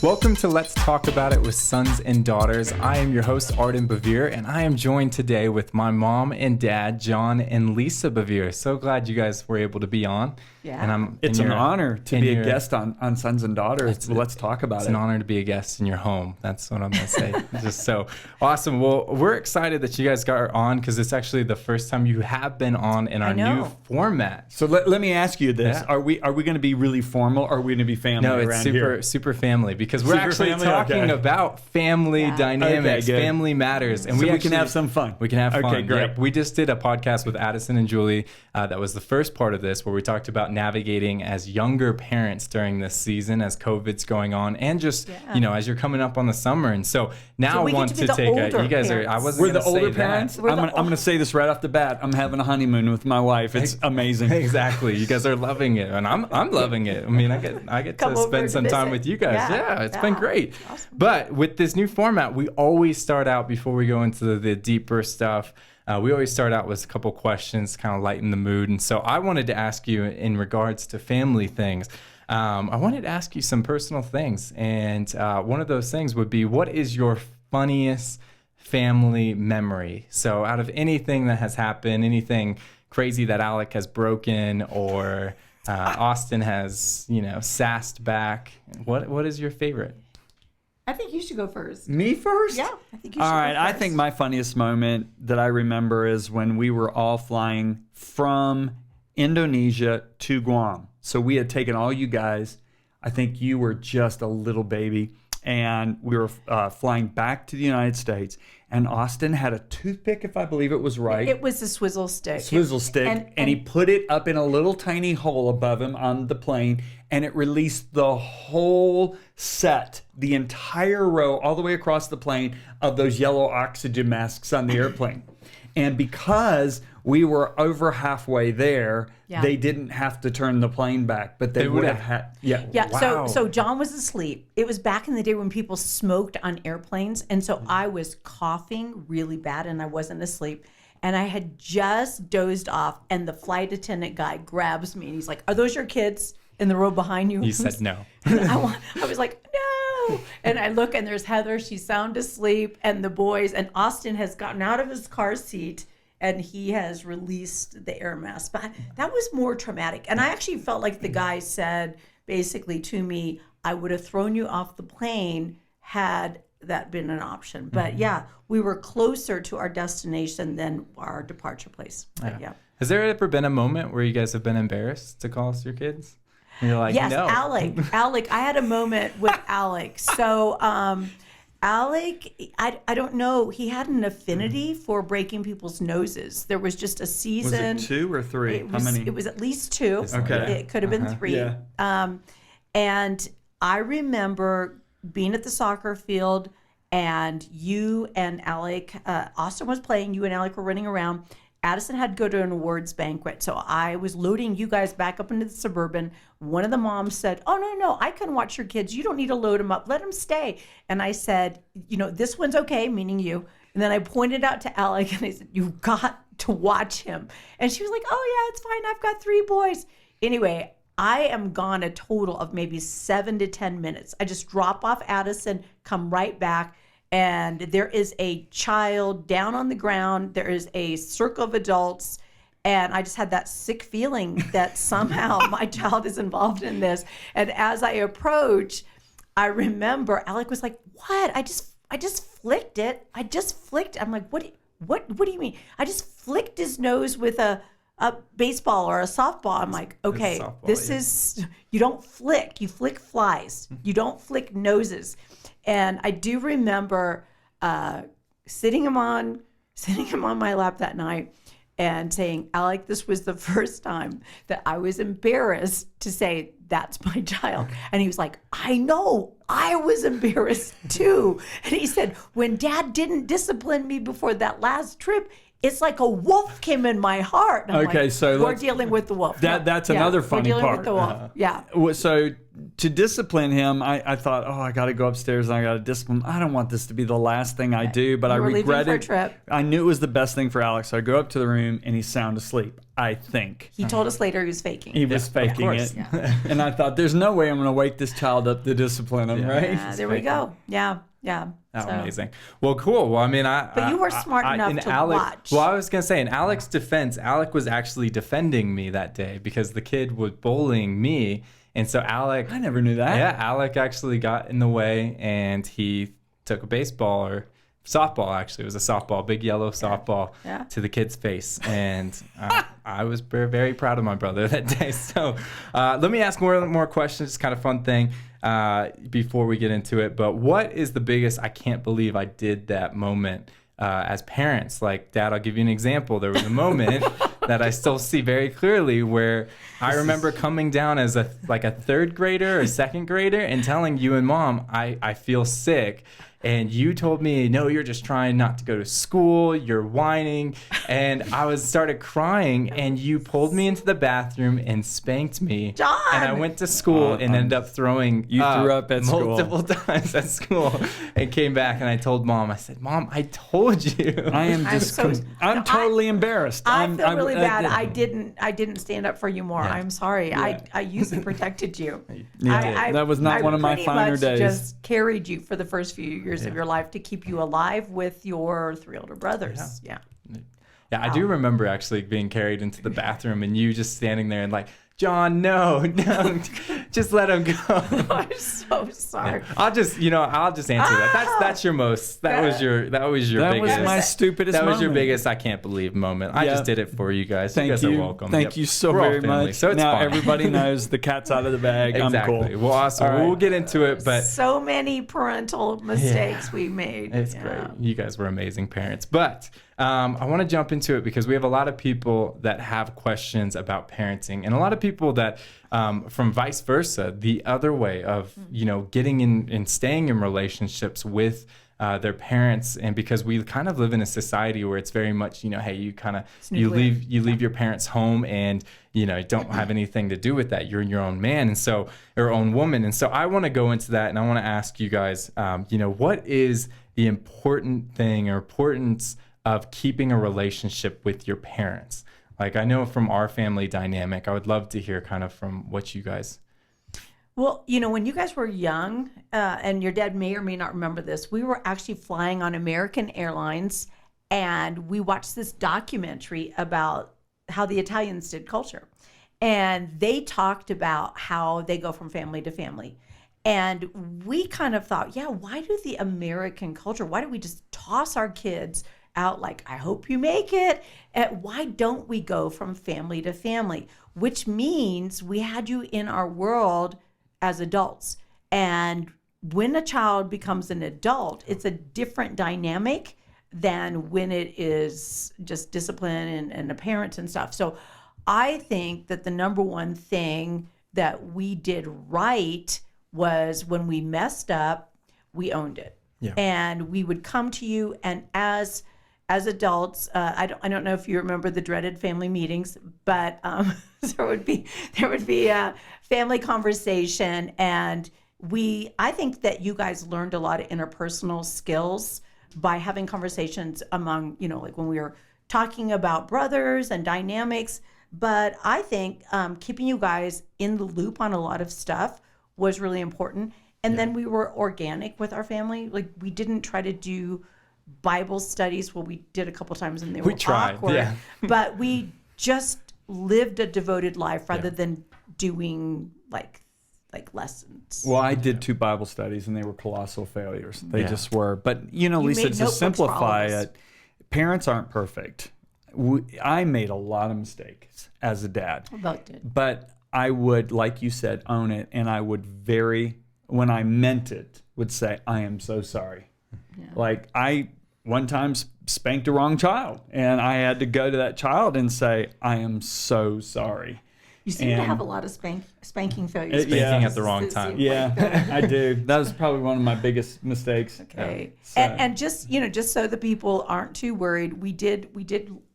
Welcome to Let's Talk About It with Sons and Daughters. I am your host, Arden Bevere, and I am joined today with my mom and dad, John and Lisa Bevere. So glad you guys were able to be on. Yeah. And It's an honor to be a guest on Sons and Daughters. Let's talk about it. It's an honor to be a guest in your home. That's what I'm going to say. Just so awesome. Well, we're excited that you guys got on because it's actually the first time you have been on in our new format. So let me ask you this. Yeah. Are we going to be really formal or are we going to be family No, it's around here? super family because we're Super actually family? talking Okay. about family dynamics, Okay, good. family matters. And So we actually can have some fun. We can have fun. Okay, great. Yep. We just did a podcast with Addison and Julie. That was the first part of this where we talked about navigating as younger parents during this season as COVID's going on and just, as you're coming up on the summer. And so now I want to take you guys are, I wasn't We're the gonna say older that. parents. I'm going to say this right off the bat. I'm having a honeymoon with my wife. It's amazing. Exactly. You guys are loving it. And I'm loving it. I mean, I get to spend some time with you guys. Yeah, it's been great. Awesome. But with this new format, we always start out before we go into the deeper stuff. We always start out with a couple questions, kind of lighten the mood. And so I wanted to ask you in regards to family things. I wanted to ask you some personal things. And one of those things would be, what is your funniest family memory? So out of anything that has happened, anything crazy that Alec has broken or Austin has, sassed back, what is your favorite? I think you should go first. Me first? Yeah, I think you should All right, go I first. think my funniest moment that I remember is when we were all flying from Indonesia to Guam. So we had taken all you guys. I think you were just a little baby. And we were flying back to the United States. And Austin had a toothpick, if I believe it was right. It was a swizzle stick. And he put it up in a little tiny hole above him on the plane, and it released the whole set, the entire row, all the way across the plane of those yellow oxygen masks on the airplane. And because we were over halfway there, they didn't have to turn the plane back, but they would have had. Yeah. Wow. So John was asleep. It was back in the day when people smoked on airplanes, and so I was coughing really bad, and I wasn't asleep. And I had just dozed off, and the flight attendant guy grabs me, and he's like, "Are those your kids in the row behind you?" You said no. And I was like, "No." And I look, and there's Heather. She's sound asleep, and the boys. And Austin has gotten out of his car seat, and he has released the air mask. But that was more traumatic. And I actually felt like the guy said basically to me, "I would have thrown you off the plane had that been an option." But we were closer to our destination than our departure place. But Has there ever been a moment where you guys have been embarrassed to call us your kids? And you're like, yes, no. Alec. I had a moment with Alec. So Alec, I don't know. He had an affinity for breaking people's noses. There was just a season. Was it 2 or 3? How many? It was at least 2. Okay. It could have been 3. Yeah. And I remember being at the soccer field, and you and Alec, Austin was playing. You and Alec were running around. Addison had to go to an awards banquet, so I was loading you guys back up into the Suburban. One of the moms said, "Oh, no, I can watch your kids. You don't need to load them up. Let them stay." And I said, "This one's okay," meaning you. And then I pointed out to Alec, and I said, "You've got to watch him." And she was like, "Oh, yeah, it's fine. I've got 3 boys." Anyway, I am gone a total of maybe 7 to 10 minutes. I just drop off Addison, come right back. And there is a child down on the ground. There is a circle of adults. And I just had that sick feeling that somehow my child is involved in this. And as I approach, I remember Alec was like, "What? I just flicked it. I just flicked." I'm like, What do you mean? I just flicked his nose with a baseball or a softball. I'm like, okay, this is, you don't flick. You flick flies. You don't flick noses. And I do remember sitting him on my lap that night and saying, "Alec, this was the first time that I was embarrassed to say, that's my child." And he was like, "I know, I was embarrassed too." And he said, "When Dad didn't discipline me before that last trip, it's like a wolf came in my heart. And I'm Okay, like, so we're let's- dealing with the wolf. That's another funny we're dealing part. with the wolf. Yeah. So to discipline him, I thought, oh, I got to go upstairs and I got to discipline him. I don't want this to be the last thing I do, but I You were leaving for a regretted. trip. I knew it was the best thing for Alex. So I go up to the room and he's sound asleep, I think. He told us later he was faking. He was faking course, it. And I thought, there's no way I'm going to wake this child up to discipline him, right? Yeah, there we go. Yeah. Yeah. Oh, So- amazing. Well, cool. Well, I mean, But you were smart enough in to Alex, watch. Well, I was going to say, in Alex's defense, Alec was actually defending me that day because the kid was bullying me. And so Alec, I never knew that. yeah, Alec actually got in the way and he took a baseball or softball, actually. It was a softball, big yellow softball Yeah. to the kid's face. And I was very, very proud of my brother that day. So let me ask more questions. It's kind of fun thing before we get into it. But what is the biggest, I can't believe I did that moment as parents? Like, Dad, I'll give you an example. There was a moment that I still see very clearly where I remember coming down as a third grader or second grader and telling you and Mom, I feel sick. And you told me, no, you're just trying not to go to school. You're whining. And I started crying. And you pulled me into the bathroom and spanked me. John! And I went to school and ended up throwing You threw up at school. multiple times at school. And came back and I told Mom, I said, Mom, I told you. I am I'm just, so- I'm No, totally embarrassed. I feel really bad. I I didn't stand up for you more. Yeah. I'm sorry. I usually protected you. Yeah, that was not one of my pretty finer much days. Just carried you for the first few years of your life to keep you alive with your 3 older brothers. Yeah. Yeah, I do remember actually being carried into the bathroom and you just standing there and like, John, no, just let him go. I'm so sorry. I'll just answer that. That's your most. That was your That biggest. was my stupidest That was your moment. biggest I can't believe moment. I Yeah. just did it for you guys. Thank you guys you. are welcome. Thank Yep. you so We're all very family, much. So it's now fine. everybody knows the cat's out of the bag. Exactly. I'm cool. Well, awesome. All right. We'll get into it, but So many parental mistakes we made. it's Yeah. great. You guys were amazing parents. But I want to jump into it because we have a lot of people that have questions about parenting and a lot of people that from vice versa, the other way of, getting in and staying in relationships with their parents. And because we kind of live in a society where it's very much, hey, you kind of, you leave your parents home and, don't have anything to do with that. You're your own man. And so, your own woman. And so I want to go into that and I want to ask you guys, what is the important thing or importance of keeping a relationship with your parents? Like, I know from our family dynamic, I would love to hear kind of from what you guys. Well, when you guys were young, and your dad may or may not remember this, we were actually flying on American Airlines, and we watched this documentary about how the Italians did culture. And they talked about how they go from family to family. And we kind of thought, yeah, why do the American culture, why do we just toss our kids out like, I hope you make it? Why don't we go from family to family? Which means we had you in our world as adults. And when a child becomes an adult, it's a different dynamic than when it is just discipline and a parent and stuff. So I think that the number one thing that we did right was when we messed up, we owned it. Yeah. And we would come to you, and as adults, I don't know if you remember the dreaded family meetings, but there would be a family conversation, and I think that you guys learned a lot of interpersonal skills by having conversations among, like when we were talking about brothers and dynamics. But I think keeping you guys in the loop on a lot of stuff was really important. And then we were organic with our family. Like, we didn't try to do Bible studies. Well, we did a couple times and they were awkward. Yeah. But we just lived a devoted life rather than doing like lessons. Well, I did 2 Bible studies and they were colossal failures. They just were. But, Lisa, made to notebooks for all simplify of us. it, parents aren't perfect. I made a lot of mistakes as a dad. Both did. But I would, like you said, own it. And I would when I meant it, would say, I am so sorry. Yeah. Like, I one time spanked the wrong child. And I had to go to that child and say, I am so sorry. You seem to And- have a lot of spanking failures. Yeah. at the wrong time. Yeah, I do. That was probably one of my biggest mistakes. Okay. So- And just, just so the people aren't too worried,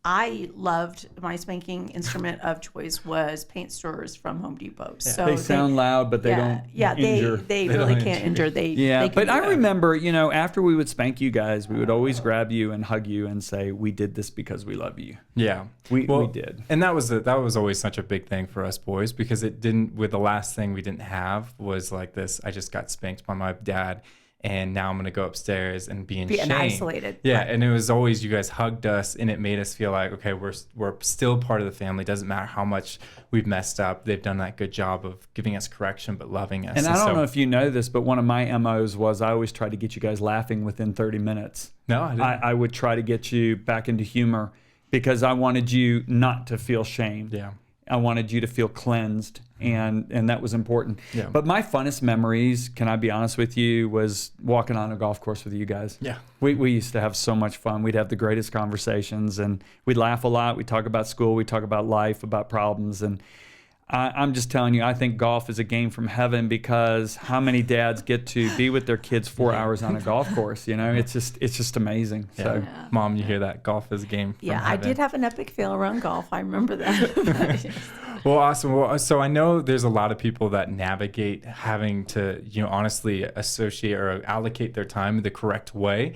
I loved my spanking instrument of choice was paint stirrers from Home Depot. So They sound loud, but they don't injure. they really don't can't injure. They Yeah, can but do I that. remember, after we would spank you guys, we would always grab you and hug you and say, "We did this because we love you." Yeah, We did. and that was always such a big thing for us boys because it didn't. With the last thing we didn't have was like this. I just got spanked by my dad, and now I'm gonna go upstairs and be in shame. isolated. Yeah, Right. and it was always you guys hugged us, and it made us feel like okay, we're still part of the family. Doesn't matter how much we've messed up. They've done that good job of giving us correction, but loving us. And I don't so, know if you know this, but one of my MOs was I always try to get you guys laughing within 30 minutes. No, I didn't. I would try to get you back into humor because I wanted you not to feel shame. Yeah. I wanted you to feel cleansed, and that was important. Yeah. But my funnest memories, can I be honest with you, was walking on a golf course with you guys. Yeah. We used to have so much fun. We'd have the greatest conversations, and we'd laugh a lot. We'd talk about school. We'd talk about life, about problems. And I'm just telling you, I think golf is a game from heaven because how many dads get to be with their kids 4 hours on a golf course? It's just amazing. So. Yeah. Mom, you hear that? Golf is a game. From Yeah, I heaven. did have an epic fail around golf. I remember that. Well, awesome. Well, so I know there's a lot of people that navigate having to, honestly associate or allocate their time the correct way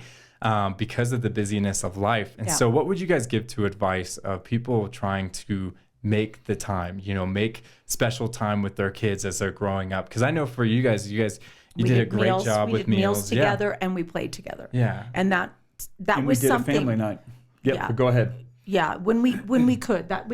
because of the busyness of life. And Yeah. so what would you guys give to advice of people trying to make the time, make special time with their kids as they're growing up? Because I know for you guys, you We did a did great meals, job we with did meals meals. together, and we played together. Yeah. And that And we was did something. a family night. Yep. Yeah. Go ahead. Yeah, when we could, that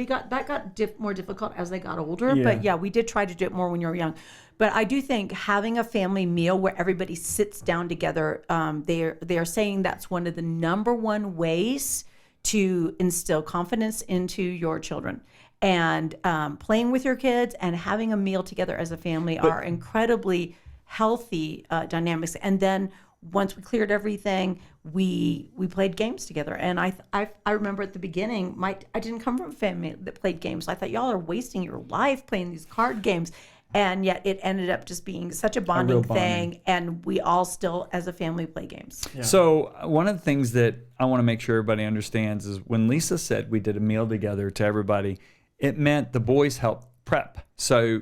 got more difficult as they got older. Yeah. But yeah, we did try to do it more when you were young. But I do think having a family meal where everybody sits down together, they are saying that's one of the number one ways to instill confidence into your children. And playing with your kids and having a meal together as a family are incredibly healthy dynamics. And then once we cleared everything, we played games together. And I remember at the beginning, I didn't come from a family that played games. I thought y'all are wasting your life playing these card games. And yet it ended up just being such a bonding thing. And we all still, as a family, play games. Yeah. So one of the things that I want to make sure everybody understands is when Lisa said we did a meal together to everybody, it meant the boys helped prep. So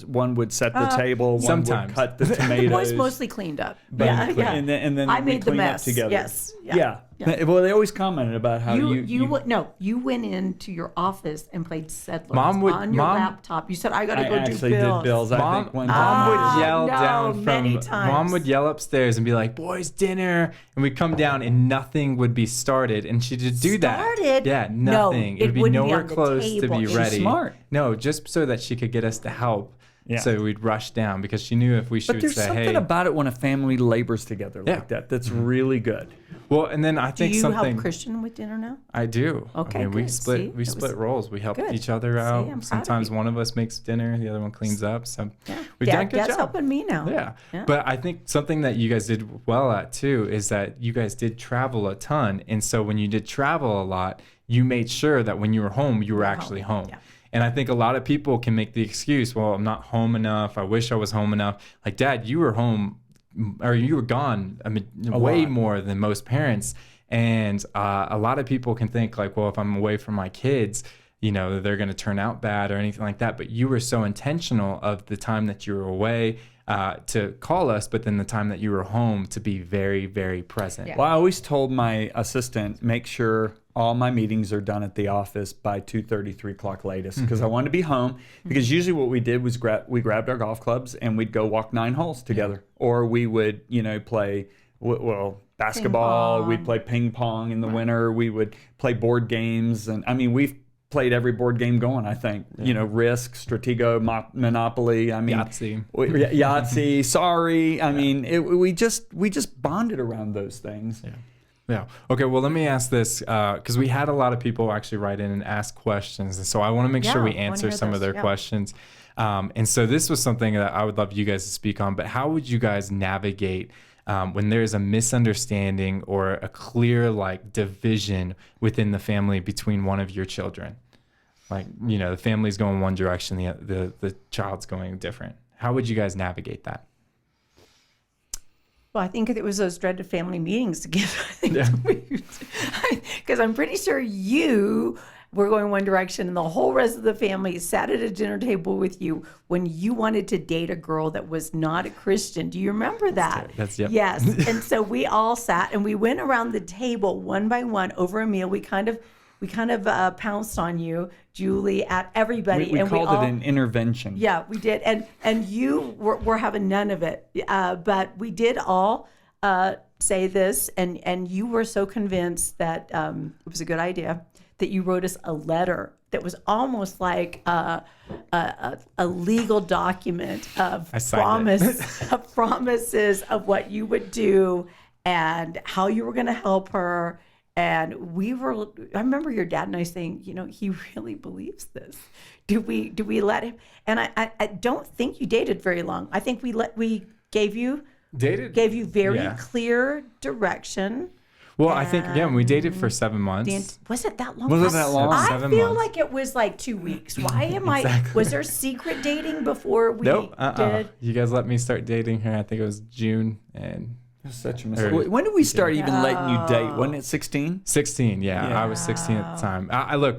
one would set the table, one sometimes. would cut the The tomatoes. boys mostly cleaned up. but- Yeah, yeah. And then I we made the clean up mess. together. Yes. Yeah. Well, they always commented about how You went into your office and played Settlers Mom would- on your Mom- laptop. You said, I got to I go do actually bills. did bills. I Mom, think one Mom time. would yell no, down many from times. Mom would yell upstairs and be like, "Boys, dinner," and we'd come down and nothing would be started, and she'd do that. Started? Yeah, No, nothing. it It'd be wouldn't be nowhere on the close to table. be She's ready. smart. No, just so that she could get us to help. Yeah. So we'd rush down because she knew if we But should there's say, something "Hey." about it when a family labors together Yeah. like that. That's really good. Well, and then I Do think you something help Christian with dinner now? I do. Okay, I mean, we good. split See? we It split was- roles. We help Good. each other See, out. I'm proud of Sometimes you. one of us makes dinner, the other one cleans up. So Yeah. we've done a good Dad's job. helping me now. Yeah. Yeah. But I think something that you guys did well at too is that you guys did travel a ton. And so when you did travel a lot, you made sure that when you were home, you were actually home. Yeah. And I think a lot of people can make the excuse, well, I'm not home enough. I wish I was home enough. Like, Dad, you were home or you were gone way lot. more than most parents. And a lot of people can think like, well, if I'm away from my kids, they're going to turn out bad or anything like that. But you were so intentional of the time that you were away to call us, but then the time that you were home to be very, very present. Yeah. Well, I always told my assistant, make sure all my meetings are done at the office by 2:30, 3 o'clock latest, because I wanted to be home. Because usually what we did was we grabbed our golf clubs and we'd go walk 9 holes together. Or we would, play, basketball. pong. We'd play ping pong in the winter. We would play board games. And I mean, we've played every board game going, I think. Risk, Stratego, Monopoly. I mean, Yahtzee. Yahtzee, sorry. I mean, we just bonded around those things. Yeah. Okay. Well, let me ask this because we had a lot of people actually write in and ask questions, and so I want to make sure we I wanna answer hear some of this. their Yeah. questions. And so this was something that I would love you guys to speak on. But how would you guys navigate when there's a misunderstanding or a clear division within the family between one of your children? Like, the family's going one direction, the child's going different. How would you guys navigate that? Well, I think it was those dreaded family meetings together. Because I'm pretty sure you were going one direction and the whole rest of the family sat at a dinner table with you when you wanted to date a girl that was not a Christian. Do you remember that? Yep. Yes. And so we all sat and we went around the table one by one over a meal. We kind of pounced on you, Julie, at everybody. We called it an intervention. Yeah, we did. And you were having none of it. But we did all say this, and you were so convinced that it was a good idea that you wrote us a letter that was almost like a legal document of promises of what you would do and how you were going to help her. And I remember your dad and I saying, he really believes this. Do we let him? And I don't think you dated very long. I think we gave you very clear direction. Well, I think, we dated for 7 months. Was it that long? Was it that long? I 7 feel months. like it was like 2 weeks. Why am Exactly. was there secret dating before we Nope. did? You guys let me start dating her. I think it was June and Such a mistake. When did we start even letting you date? Wasn't it 16? 16. Yeah, I was 16 at the time.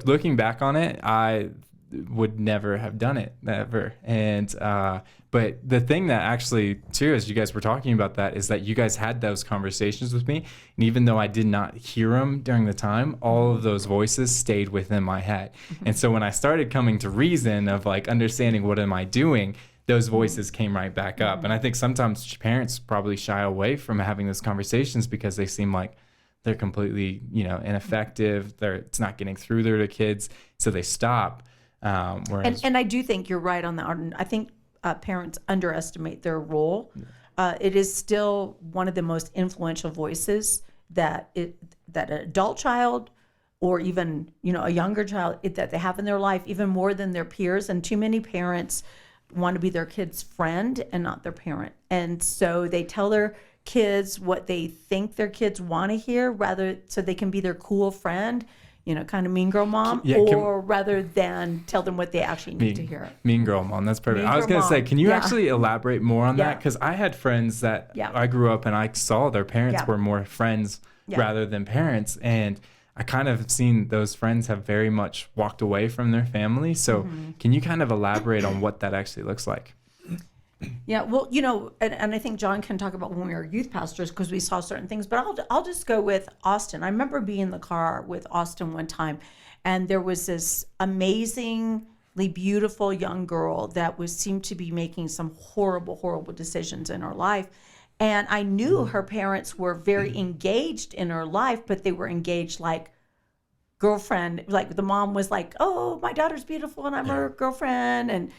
Looking back on it, I would never have done it, never. And but the thing that actually, too, as you guys were talking about that, is that you guys had those conversations with me, and even though I did not hear them during the time, all of those voices stayed within my head. And so when I started coming to reason of like understanding what am I doing, those voices came right back up. And I think sometimes parents probably shy away from having those conversations because they seem like they're completely, ineffective. It's not getting through there to kids, so they stop. And I do think you're right on that, Arden. I think parents underestimate their role. It is still one of the most influential voices that an adult child or even, a younger child that they have in their life, even more than their peers. And too many parents want to be their kid's friend and not their parent. And so they tell their kids what they think their kids want to hear so they can be their cool friend, kind of mean girl mom, rather than tell them what they actually need to hear. Mean girl mom, that's perfect. Mean I was going to girl say, mom. can you actually elaborate more on that? Yeah. Because I had friends that Yeah. I grew up and I saw their parents Yeah. were more friends Yeah. rather than parents. And I kind of have seen those friends have very much walked away from their family. So can you kind of elaborate on what that actually looks like? Yeah, well, and I think John can talk about when we were youth pastors because we saw certain things, but I'll just go with Austin. I remember being in the car with Austin one time, and there was this amazingly beautiful young girl that seemed to be making some horrible, horrible decisions in her life. And I knew her parents were very engaged in her life, but they were engaged like girlfriend. Like the mom was like, "Oh, my daughter's beautiful, and I'm her girlfriend," and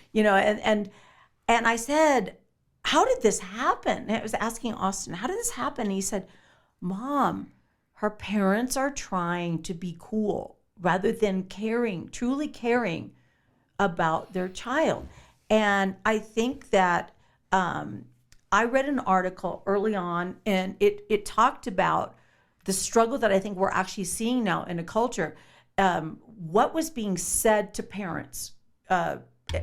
And I said, "How did this happen?" And I was asking Austin, "How did this happen?" And he said, "Mom, her parents are trying to be cool rather than truly caring about their child." And I think that I read an article early on, and it talked about the struggle that I think we're actually seeing now in a culture. What was being said to parents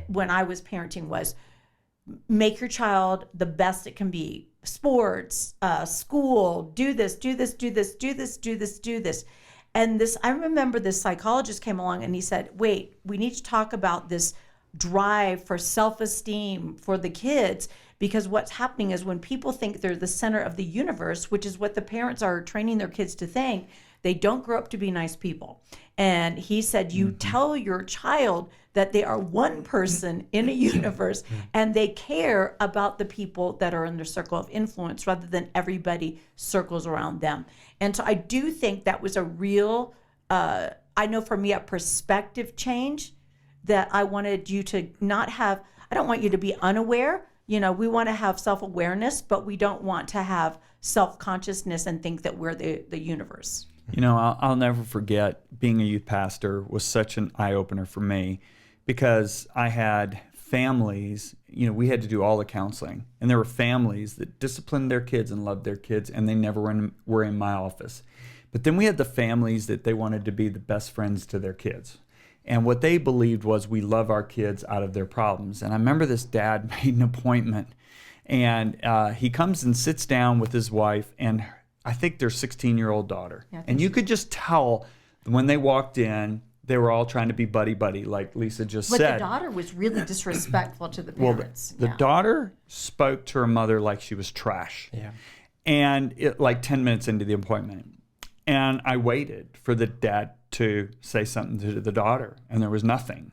when I was parenting was, make your child the best it can be. Sports, school, do this, do this, do this, do this, do this, do this. And I remember this psychologist came along and he said, wait, we need to talk about this drive for self-esteem for the kids, because what's happening is when people think they're the center of the universe, which is what the parents are training their kids to think, they don't grow up to be nice people. And he said, you tell your child that they are one person in a universe and they care about the people that are in their circle of influence rather than everybody circles around them. And so I do think that was a real, I know for me, a perspective change that I wanted you to not have. I don't want you to be unaware. We want to have self-awareness, but we don't want to have self-consciousness and think that we're the universe. I'll never forget being a youth pastor was such an eye-opener for me, because I had families, we had to do all the counseling, and there were families that disciplined their kids and loved their kids, and they never were in my office. But then we had the families that they wanted to be the best friends to their kids. And what they believed was we love our kids out of their problems. And I remember this dad made an appointment, and he comes and sits down with his wife and I think their 16-year-old daughter. Yeah, and you could just tell when they walked in, they were all trying to be buddy-buddy, like Lisa just But said. the daughter was really disrespectful to the Well, parents. the daughter spoke to her mother like she was trash. Yeah. And like 10 minutes into the appointment. And I waited for the dad to say something to the daughter, and there was nothing.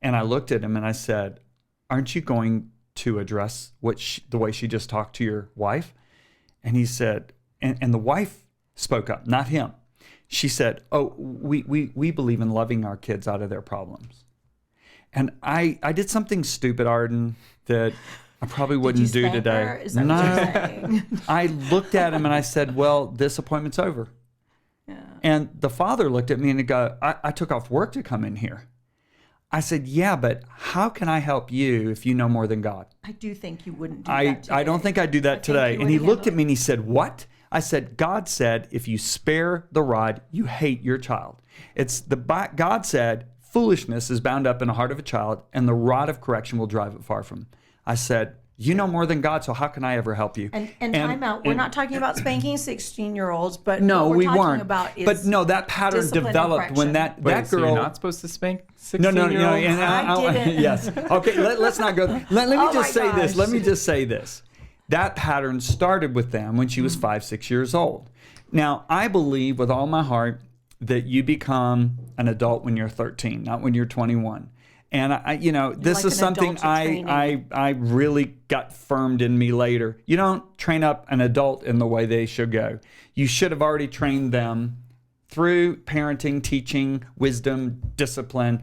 And I looked at him and I said, aren't you going to address the way she just talked to your wife? And he said, and the wife spoke up, not him. She said, oh, we believe in loving our kids out of their problems. And I did something stupid, Arden, that I probably wouldn't do spank today. her? Is that what you're saying? I looked at him and I said, well, this appointment's over. Yeah. And the father looked at me and he go, I took off work to come in here. I said, yeah, but how can I help you if you know more than God? I do think you wouldn't do that today. I don't think I'd do that today. And he looked at me and he said, what? I said, God said, if you spare the rod, you hate your child. God said, foolishness is bound up in the heart of a child, and the rod of correction will drive it far from him. I said, you know more than God, so how can I ever help you? And time out. We're not talking about spanking 16-year-olds, but no, what we're we talking weren't. about is but no, that pattern discipline and developed when correction. that Wait, so girl. you're not supposed to spank No, 16-year-olds? and I didn't. Yes. Okay, let's not go. Let me Oh just my say this. gosh. Let me just say this. That pattern started with them when she was 5, 6 years old. Now, I believe with all my heart that you become an adult when you're 13, not when you're 21. And this like is an something adult training. I really got firmed in me later. You don't train up an adult in the way they should go. You should have already trained them through parenting, teaching, wisdom, discipline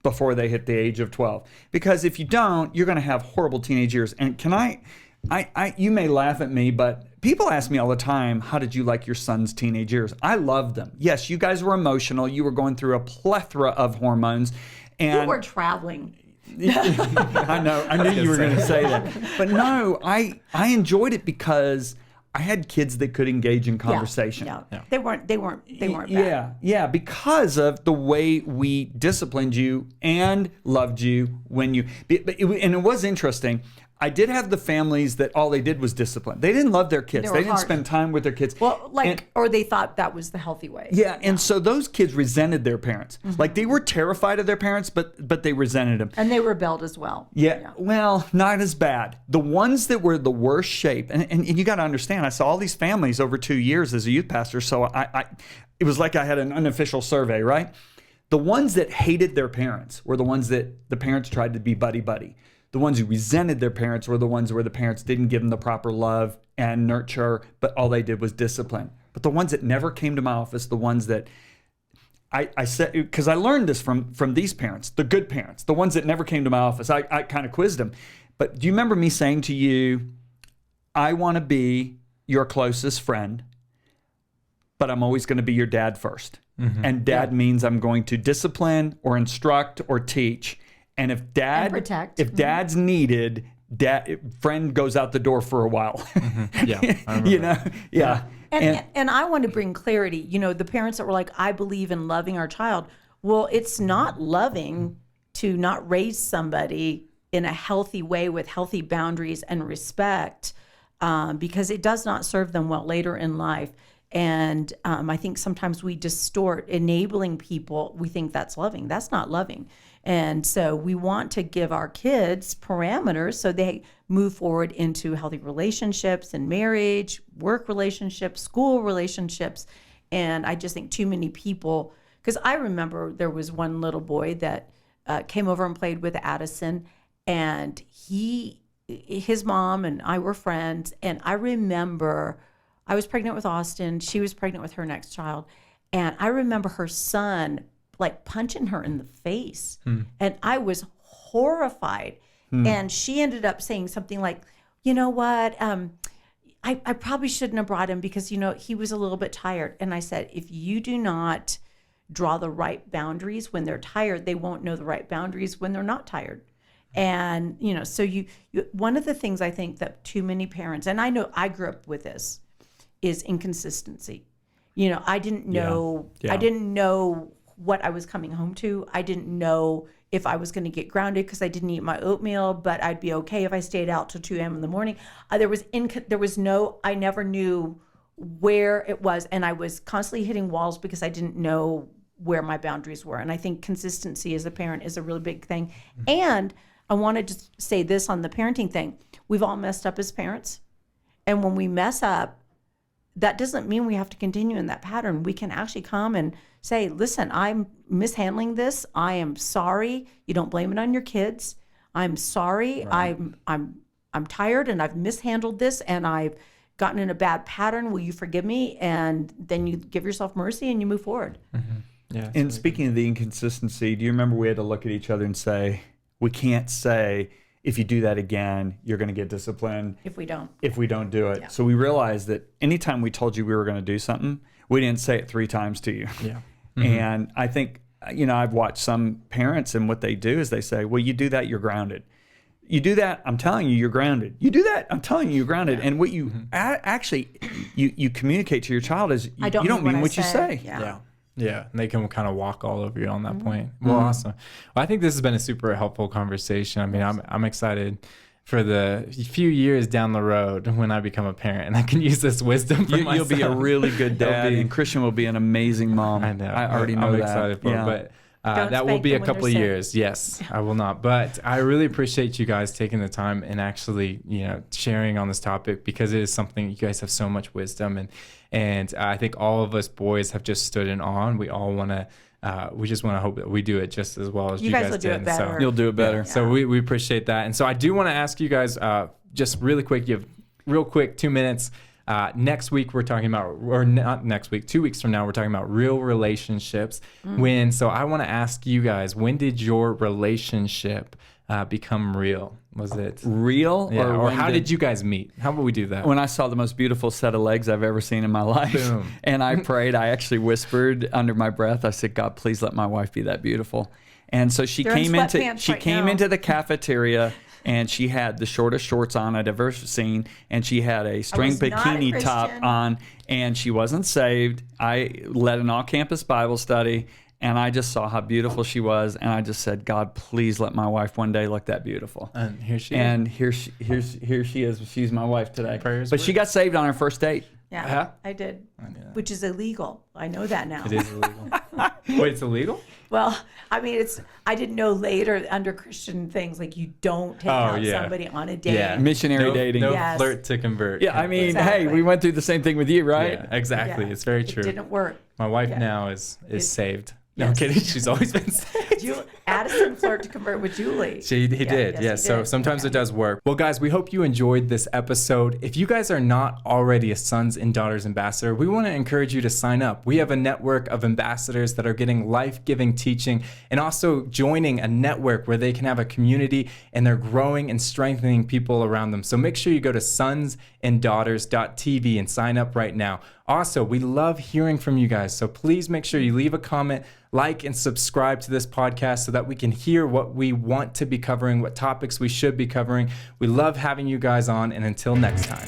before they hit the age of 12. Because if you don't, you're going to have horrible teenage years. And you may laugh at me, but people ask me all the time, how did you like your son's teenage years? I loved them. Yes, you guys were emotional. You were going through a plethora of hormones. And you were traveling. I know. I knew you were going to say that. But no, I enjoyed it because I had kids that could engage in conversation. Yeah. They weren't bad. Yeah, because of the way we disciplined you and loved you when you. And it was interesting. I did have the families that all they did was discipline. They didn't love their kids. They were They didn't hard. spend time with their kids. Well, or they thought that was the healthy way. Yeah, and so those kids resented their parents. Like they were terrified of their parents, but they resented them. And they rebelled as well. Yeah, well, not as bad. The ones that were the worst shape, and you got to understand, I saw all these families over 2 years as a youth pastor, so it was like I had an unofficial survey, right? The ones that hated their parents were the ones that the parents tried to be buddy-buddy. The ones who resented their parents were the ones where the parents didn't give them the proper love and nurture, but all they did was discipline. But the ones that never came to my office, the ones that I said, because I learned this from these parents, the good parents, the ones that never came to my office, I kind of quizzed them. But do you remember me saying to you, I want to be your closest friend, but I'm always going to be your dad first. Mm-hmm. And dad means I'm going to discipline or instruct or teach. And if protect. If dad's needed, friend goes out the door for a while. Mm-hmm. Yeah. I remember. Yeah. And I want to bring clarity. The parents that were like, I believe in loving our child. Well, it's not loving to not raise somebody in a healthy way with healthy boundaries and respect, because it does not serve them well later in life. And I think sometimes we distort enabling people. We think that's loving. That's not loving. And so we want to give our kids parameters so they move forward into healthy relationships and marriage, work relationships, school relationships. And I just think too many people, because I remember there was one little boy that came over and played with Addison, and his mom and I were friends. And I remember I was pregnant with Austin. She was pregnant with her next child. And I remember her son like punching her in the face. And I was horrified. And she ended up saying something like, you know what? I probably shouldn't have brought him because, he was a little bit tired. And I said, if you do not draw the right boundaries when they're tired, they won't know the right boundaries when they're not tired. And, so you one of the things I think that too many parents, and I know I grew up with this, is inconsistency. I didn't know, Yeah. I didn't know what I was coming home to. I didn't know if I was going to get grounded because I didn't eat my oatmeal, but I'd be okay if I stayed out till 2 a.m. in the morning. I never knew where it was, and I was constantly hitting walls because I didn't know where my boundaries were. And I think consistency as a parent is a really big thing. And I want to just say this on the parenting thing. We've all messed up as parents. And when we mess up, that doesn't mean we have to continue in that pattern. We can actually come and say, listen, I'm mishandling this. I am sorry. You don't blame it on your kids. I'm sorry. Right. I'm tired and I've mishandled this and I've gotten in a bad pattern. Will you forgive me? And then you give yourself mercy and you move forward. Mm-hmm. Yeah. And speaking of the inconsistency, do you remember we had to look at each other and say, we can't say, if you do that again, you're going to get disciplined. If we don't do it. Yeah. So we realized that anytime we told you we were going to do something, we didn't say it 3 times to you. Yeah. Mm-hmm. And I think, I've watched some parents, and what they do is they say, well, you do that, you're grounded. You do that, I'm telling you, you're grounded. You do that, I'm telling you, you're grounded. Yeah. And what you actually, you communicate to your child is you don't mean what you say. Yeah. Yeah, and they can kind of walk all over you on that point. Well, awesome. Well, I think this has been a super helpful conversation. I mean, I'm excited for the few years down the road when I become a parent and I can use this wisdom for myself. You'll be a really good dad, and Christian will be an amazing mom. I know. I already know I'm that. Excited for it, but that will be a couple of years. Yes, I will not. But I really appreciate you guys taking the time and actually, sharing on this topic, because it is something you guys have so much wisdom, and I think all of us boys have just stood in awe. And we all want to. We just want to hope that we do it just as well as you guys will did. Do it better. So you'll do it better. Yeah. So we appreciate that. And so I do want to ask you guys just really quick. You have real quick 2 minutes. Next week we're talking about, or not next week, 2 weeks from now we're talking about real relationships. So I want to ask you guys, when did your relationship become real? Was it real? Yeah, or how did you guys meet? How about we do that? When I saw the most beautiful set of legs I've ever seen in my life. Boom. And I prayed, I actually whispered under my breath, I said, God, please let my wife be that beautiful. And so she came into the cafeteria, and she had the shortest shorts on I'd ever seen, and she had a string bikini top on, and she wasn't saved. I led an all-campus Bible study, and I just saw how beautiful she was, and I just said, God, please let my wife one day look that beautiful. And here she is. Here she is. She's my wife today. Prayers but she got saved on her first date. Yeah, I did. Which is illegal. I know that now. It is illegal. Wait, it's illegal? Well, I mean, I didn't know later under Christian things, like you don't take out somebody on a date. Yeah, missionary dating. No flirt to convert. Yeah, I mean, hey, we went through the same thing with you, right? Yeah, exactly. Yeah. It's very true. It didn't work. My wife now is saved. No, I'm kidding. She's always been saved. Addison flirt to convert with Julie. He did. Yes. So sometimes it does work. Well, guys, we hope you enjoyed this episode. If you guys are not already a Sons and Daughters ambassador, we want to encourage you to sign up. We have a network of ambassadors that are getting life-giving teaching and also joining a network where they can have a community and they're growing and strengthening people around them. So make sure you go to sonsanddaughters.tv and sign up right now. Also, we love hearing from you guys. So please make sure you leave a comment, like, and subscribe to this podcast so that we can hear what we want to be covering, what topics we should be covering. We love having you guys on, and until next time.